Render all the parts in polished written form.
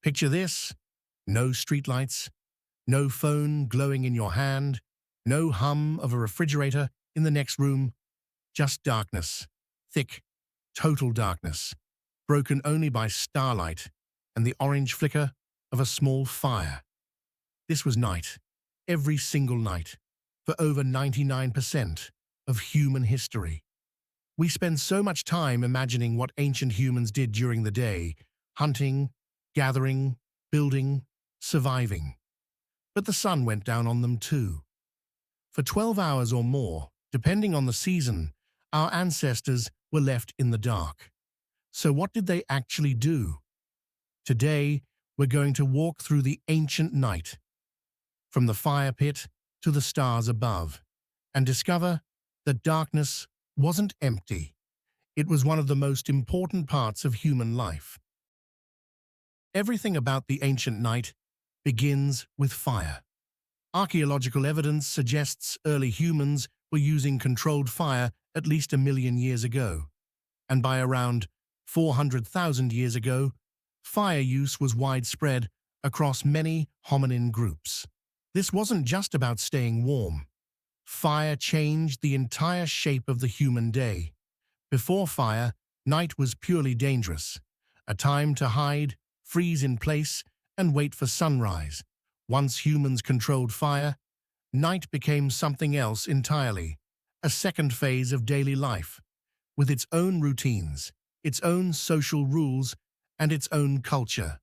Picture this: no streetlights, no phone glowing in your hand, no hum of a refrigerator in the next room, just darkness, thick, total darkness, broken only by starlight and the orange flicker of a small fire. This was night, every single night, for over 99% of human history. We spend so much time imagining what ancient humans did during the day: hunting, gathering, building, surviving. But the sun went down on them too. For 12 hours or more, depending on the season, our ancestors were left in the dark. So what did they actually do? Today, we're going to walk through the ancient night, from the fire pit to the stars above, and discover that darkness wasn't empty. It was one of the most important parts of human life. Everything about the ancient night begins with fire. Archaeological evidence suggests early humans were using controlled fire at least 1 million years ago, and by around 400,000 years ago, fire use was widespread across many hominin groups. This wasn't just about staying warm. Fire changed the entire shape of the human day. Before fire, night was purely dangerous, a time to hide, freeze in place, and wait for sunrise. Once humans controlled fire, night became something else entirely, a second phase of daily life, with its own routines, its own social rules, and its own culture.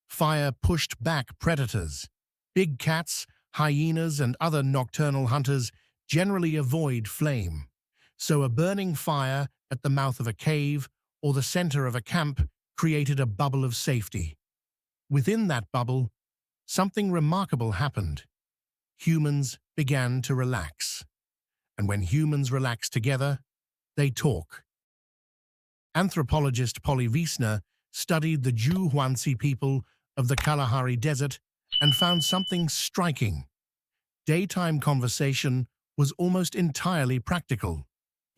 Fire pushed back predators. Big cats, hyenas, and other nocturnal hunters generally avoid flame, so a burning fire at the mouth of a cave or the center of a camp created a bubble of safety. Within that bubble, something remarkable happened. Humans began to relax. And when humans relax together, they talk. Anthropologist Polly Wiesner studied the Juhuansi people of the Kalahari Desert and found something striking. Daytime conversation was almost entirely practical: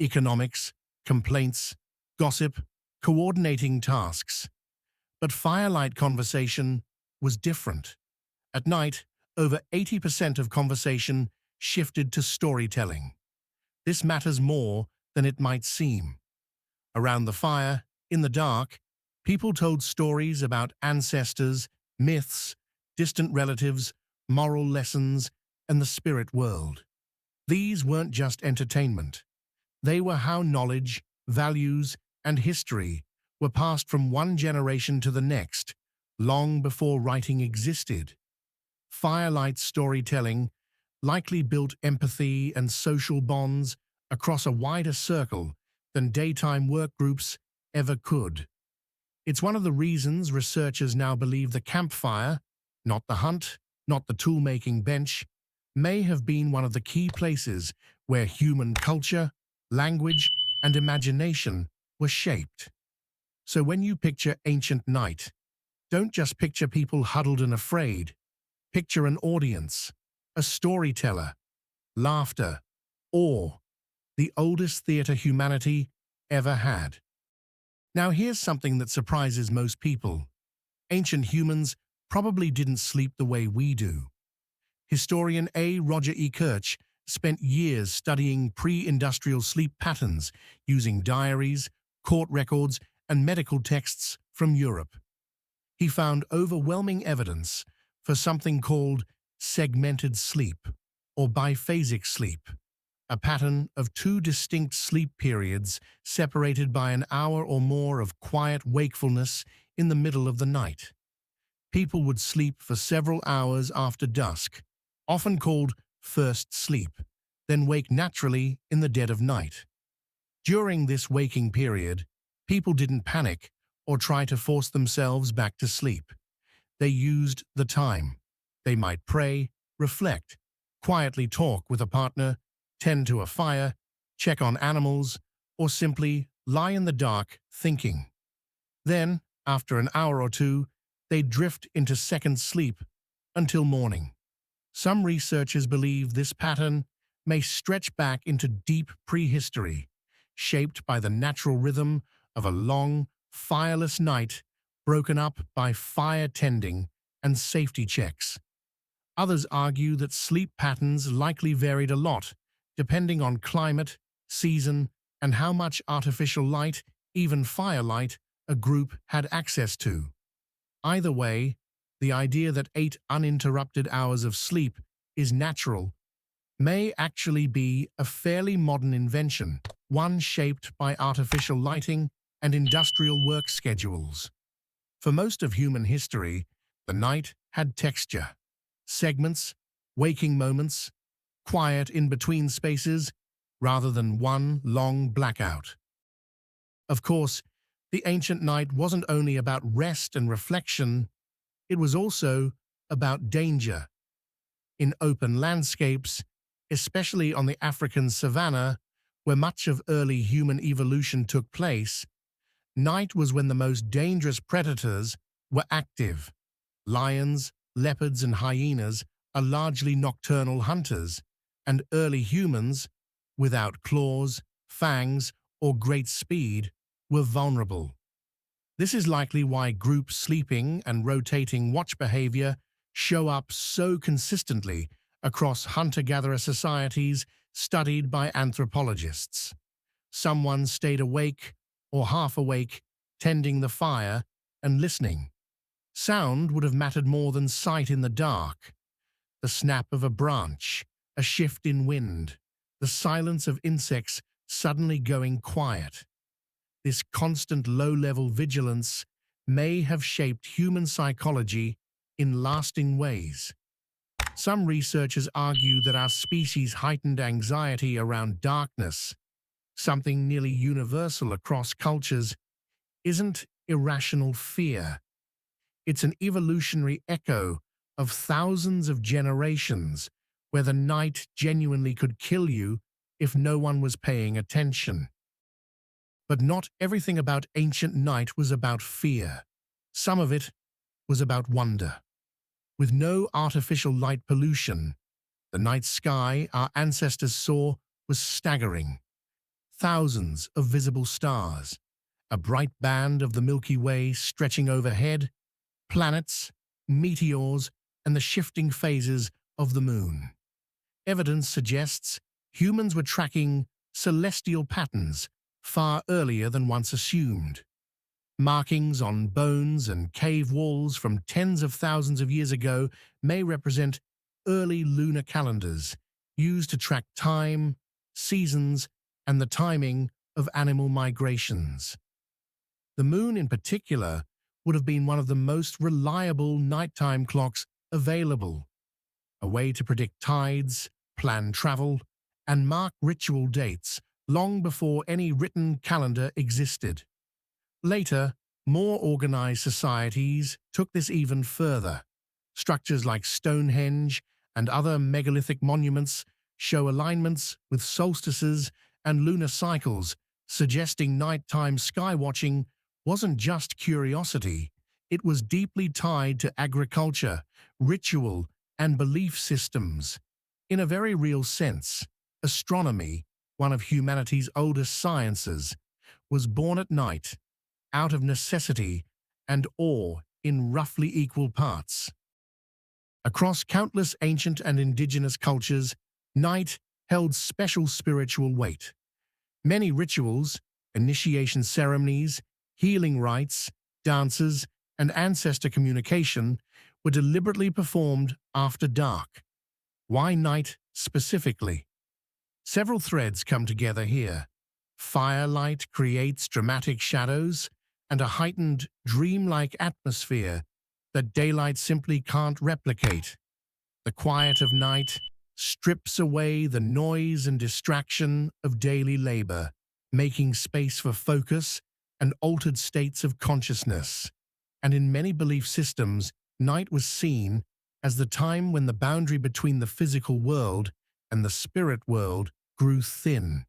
economics, complaints, gossip, coordinating tasks. But firelight conversation was different. At night, over 80% of conversation shifted to storytelling. This matters more than it might seem. Around the fire, in the dark, people told stories about ancestors, myths, distant relatives, moral lessons, and the spirit world. These weren't just entertainment. They were how knowledge, values, and history were passed from one generation to the next, long before writing existed. Firelight storytelling likely built empathy and social bonds across a wider circle than daytime work groups ever could. It's one of the reasons researchers now believe the campfire, not the hunt, not the tool-making bench, may have been one of the key places where human culture, language, and imagination were shaped. So when you picture ancient night, don't just picture people huddled and afraid. Picture an audience, a storyteller, laughter, awe, the oldest theater humanity ever had. Now here's something that surprises most people. Ancient humans probably didn't sleep the way we do. Historian A. Roger E. Kirch spent years studying pre-industrial sleep patterns using diaries, court records, and medical texts from Europe. He found overwhelming evidence for something called segmented sleep, or biphasic sleep, a pattern of 2 distinct sleep periods separated by an hour or more of quiet wakefulness in the middle of the night. People would sleep for several hours after dusk, often called first sleep, then wake naturally in the dead of night. During this waking period, people didn't panic or try to force themselves back to sleep. They used the time. They might pray, reflect, quietly talk with a partner, tend to a fire, check on animals, or simply lie in the dark thinking. Then, after an hour or two, they'd drift into second sleep until morning. Some researchers believe this pattern may stretch back into deep prehistory, shaped by the natural rhythm of a long, fireless night broken up by fire tending and safety checks. Others argue that sleep patterns likely varied a lot, depending on climate, season, and how much artificial light, even firelight, a group had access to. Either way, the idea that 8 uninterrupted hours of sleep is natural may actually be a fairly modern invention, one shaped by artificial lighting and industrial work schedules. For most of human history, the night had texture. Segments, waking moments, quiet in-between spaces, rather than one long blackout. Of course, the ancient night wasn't only about rest and reflection, it was also about danger. In open landscapes, especially on the African savanna, where much of early human evolution took place, night was when the most dangerous predators were active. Lions, leopards, and hyenas are largely nocturnal hunters, and early humans, without claws, fangs, or great speed, were vulnerable. This is likely why group sleeping and rotating watch behavior show up so consistently across hunter-gatherer societies studied by anthropologists. Someone stayed awake or half awake, tending the fire and listening. Sound would have mattered more than sight in the dark. The snap of a branch, a shift in wind, the silence of insects suddenly going quiet. This constant low-level vigilance may have shaped human psychology in lasting ways. Some researchers argue that our species' heightened anxiety around darkness, something nearly universal across cultures, isn't irrational fear. It's an evolutionary echo of thousands of generations where the night genuinely could kill you if no one was paying attention. But not everything about ancient night was about fear. Some of it was about wonder. With no artificial light pollution, the night sky our ancestors saw was staggering. Thousands of visible stars, a bright band of the Milky Way stretching overhead, planets, meteors, and the shifting phases of the moon. Evidence suggests humans were tracking celestial patterns far earlier than once assumed. Markings on bones and cave walls from tens of thousands of years ago may represent early lunar calendars used to track time, seasons, and the timing of animal migrations. The moon, in particular, would have been one of the most reliable nighttime clocks available, a way to predict tides, plan travel, and mark ritual dates long before any written calendar existed. Later, more organized societies took this even further. Structures like Stonehenge and other megalithic monuments show alignments with solstices and lunar cycles, suggesting nighttime skywatching wasn't just curiosity, it was deeply tied to agriculture, ritual, and belief systems. In a very real sense, astronomy, one of humanity's oldest sciences, was born at night, out of necessity and awe in roughly equal parts. Across countless ancient and indigenous cultures, night held special spiritual weight. Many rituals, initiation ceremonies, healing rites, dances, and ancestor communication were deliberately performed after dark. Why night specifically? Several threads come together here. Firelight creates dramatic shadows and a heightened, dreamlike atmosphere that daylight simply can't replicate. The quiet of night strips away the noise and distraction of daily labor, making space for focus and altered states of consciousness. And in many belief systems, night was seen as the time when the boundary between the physical world and the spirit world grew thin,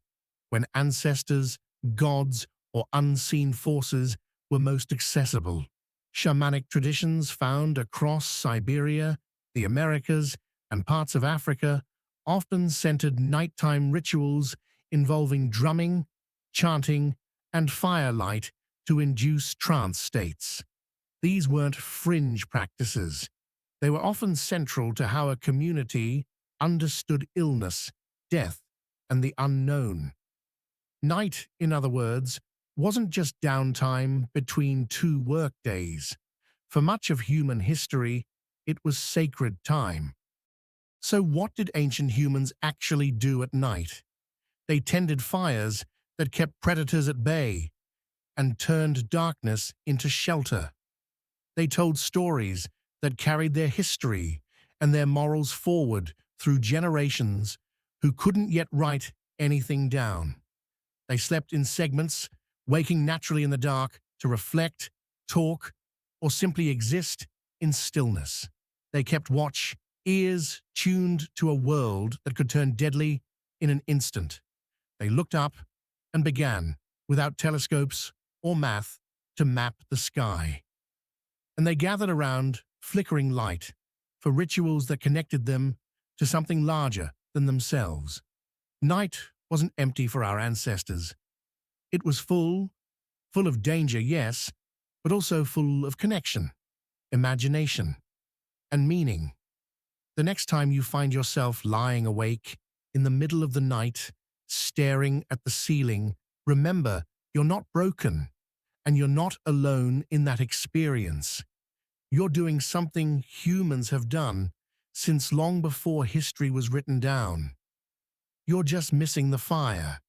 when ancestors, gods, or unseen forces were most accessible. Shamanic traditions found across Siberia, the Americas, and parts of Africa often centered nighttime rituals involving drumming, chanting, and firelight to induce trance states. These weren't fringe practices. They were often central to how a community understood illness, death, and the unknown. Night, in other words, wasn't just downtime between two workdays. For much of human history, it was sacred time. So what did ancient humans actually do at night? They tended fires that kept predators at bay and turned darkness into shelter. They told stories that carried their history and their morals forward through generations who couldn't yet write anything down. They slept in segments, waking naturally in the dark to reflect, talk, or simply exist in stillness. They kept watch, ears tuned to a world that could turn deadly in an instant. They looked up and began, without telescopes or math, to map the sky. And they gathered around flickering light for rituals that connected them to something larger than themselves. Night wasn't empty for our ancestors. It was full of danger, yes, but also full of connection, imagination, and meaning. The next time you find yourself lying awake in the middle of the night, staring at the ceiling, remember you're not broken and you're not alone in that experience. You're doing something humans have done since long before history was written down. You're just missing the fire.